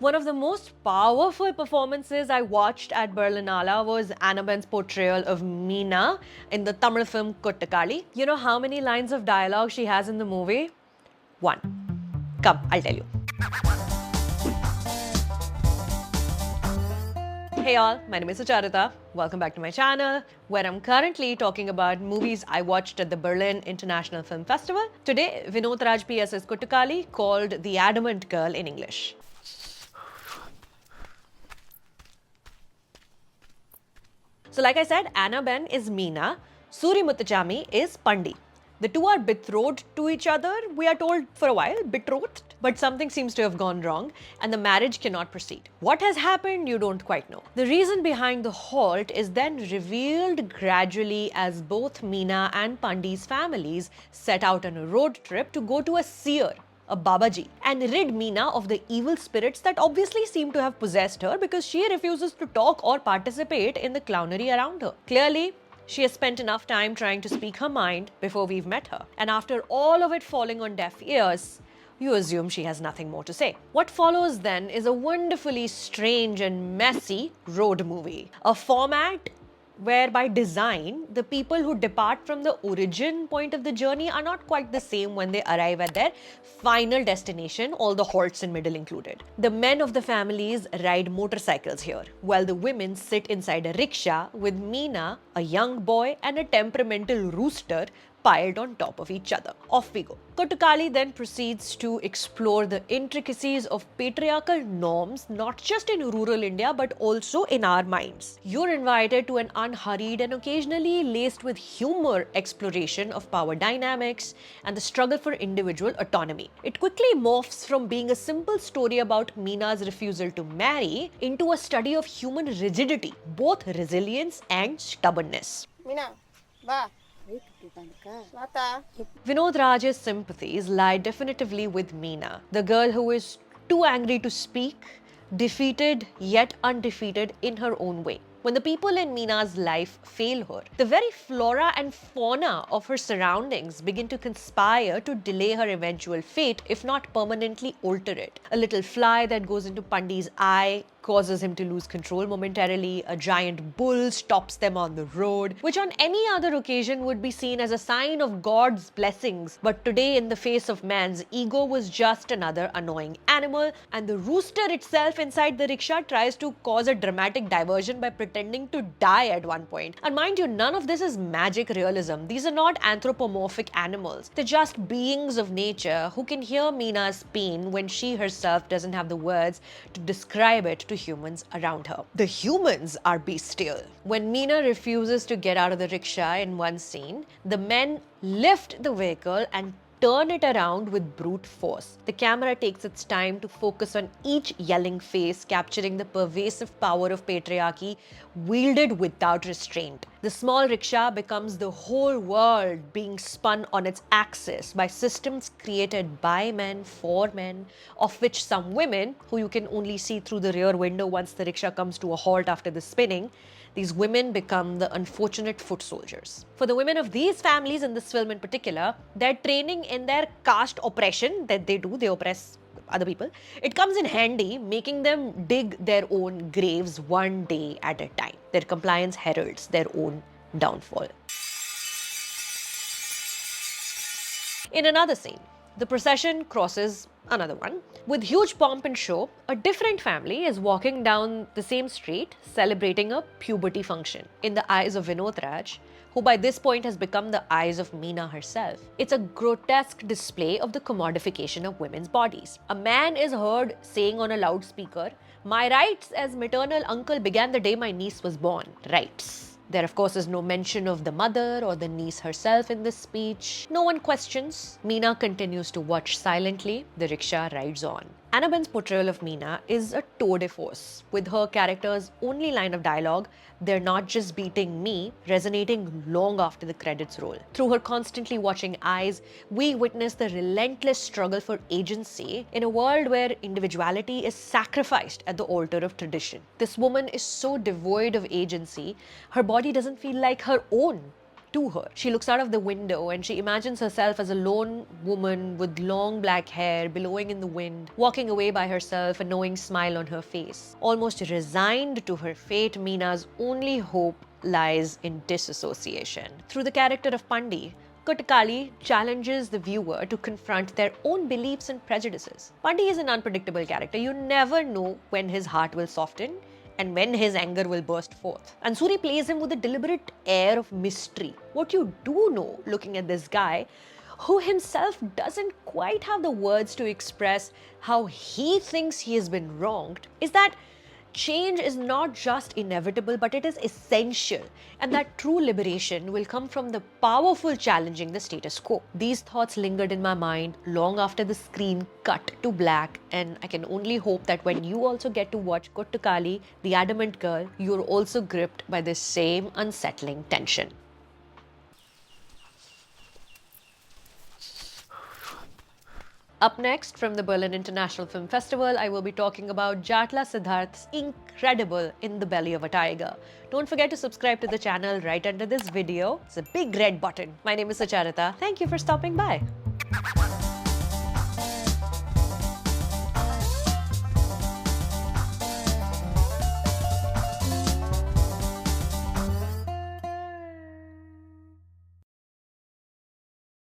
One of the most powerful performances I watched at Berlinale was Annaben's portrayal of Meena in the Tamil film Kottakali. You know how many lines of dialogue she has in the movie? One. Come, I'll tell you. Hey all, my name is Sucharita. Welcome back to my channel, where I'm currently talking about movies I watched at the Berlin International Film Festival. Today, Vinod Raj PS's Kottakali, called The Adamant Girl in English. So like I said, Annaben is Meena, Suri Muttachami is Pandi. The two are betrothed to each other, we are told for a while, betrothed, but something seems to have gone wrong and the marriage cannot proceed. What has happened, you don't quite know. The reason behind the halt is then revealed gradually as both Meena and Pandi's families set out on a road trip to go to a seer, a Babaji, and rid Meena of the evil spirits that obviously seem to have possessed her because she refuses to talk or participate in the clownery around her. Clearly, she has spent enough time trying to speak her mind before we've met her. And after all of it falling on deaf ears, you assume she has nothing more to say. What follows then is a wonderfully strange and messy road movie. A format where by design, the people who depart from the origin point of the journey are not quite the same when they arrive at their final destination, all the halts in middle included. The men of the families ride motorcycles here, while the women sit inside a rickshaw with Meena, a young boy, and a temperamental rooster piled on top of each other. Off we go. Kottakali then proceeds to explore the intricacies of patriarchal norms, not just in rural India but also in our minds. You're invited to an unhurried and occasionally laced with humor exploration of power dynamics and the struggle for individual autonomy. It quickly morphs from being a simple story about Meena's refusal to marry into a study of human rigidity, both resilience and stubbornness. Meena, ba. Vinod Raj's sympathies lie definitively with Meena, the girl who is too angry to speak, defeated yet undefeated in her own way. When the people in Meena's life fail her, the very flora and fauna of her surroundings begin to conspire to delay her eventual fate, if not permanently alter it. A little fly that goes into Pandi's eye causes him to lose control momentarily. A giant bull stops them on the road, which on any other occasion would be seen as a sign of God's blessings. But today, in the face of man's ego, was just another annoying animal, and the rooster itself inside the rickshaw tries to cause a dramatic diversion by pretending to die at one point. And mind you, none of this is magic realism. These are not anthropomorphic animals. They're just beings of nature who can hear Meena's pain when she herself doesn't have the words to describe it to humans around her. The humans are bestial. When Meena refuses to get out of the rickshaw in one scene, the men lift the vehicle and turn it around with brute force. The camera takes its time to focus on each yelling face, capturing the pervasive power of patriarchy wielded without restraint. The small rickshaw becomes the whole world being spun on its axis by systems created by men for men, of which some women, who you can only see through the rear window once the rickshaw comes to a halt after the spinning, these women become the unfortunate foot soldiers. For the women of these families in this film in particular, their training in their caste oppression that they do, they oppress other people, it comes in handy, making them dig their own graves one day at a time. Their compliance heralds their own downfall. In another scene, the procession crosses another one. With huge pomp and show, a different family is walking down the same street celebrating a puberty function. In the eyes of Vinod Raj, who by this point has become the eyes of Meena herself, it's a grotesque display of the commodification of women's bodies. A man is heard saying on a loudspeaker, "My rights as maternal uncle began the day my niece was born." Rights. There, of course, is no mention of the mother or the niece herself in this speech. No one questions. Meena continues to watch silently. The rickshaw rides on. Annaben's portrayal of Meena is a tour de force, with her character's only line of dialogue, "They're not just beating me," resonating long after the credits roll. Through her constantly watching eyes, we witness the relentless struggle for agency in a world where individuality is sacrificed at the altar of tradition. This woman is so devoid of agency, her body doesn't feel like her own. to her. She looks out of the window and she imagines herself as a lone woman with long black hair billowing in the wind, walking away by herself, a knowing smile on her face. Almost resigned to her fate, Meena's only hope lies in disassociation. Through the character of Pandi, Kotakali challenges the viewer to confront their own beliefs and prejudices. Pandi is an unpredictable character. You never know when his heart will soften and when his anger will burst forth. And Suri plays him with a deliberate air of mystery. What you do know, looking at this guy, who himself doesn't quite have the words to express how he thinks he has been wronged, is that change is not just inevitable, but it is essential, and that true liberation will come from the powerful challenging the status quo. These thoughts lingered in my mind long after the screen cut to black, and I can only hope that when you also get to watch Kottukali, the Adamant Girl, you're also gripped by this same unsettling tension. Up next, from the Berlin International Film Festival, I will be talking about Jatla Siddharth's incredible In the Belly of a Tiger. Don't forget to subscribe to the channel right under this video. It's a big red button. My name is Sucharita. Thank you for stopping by.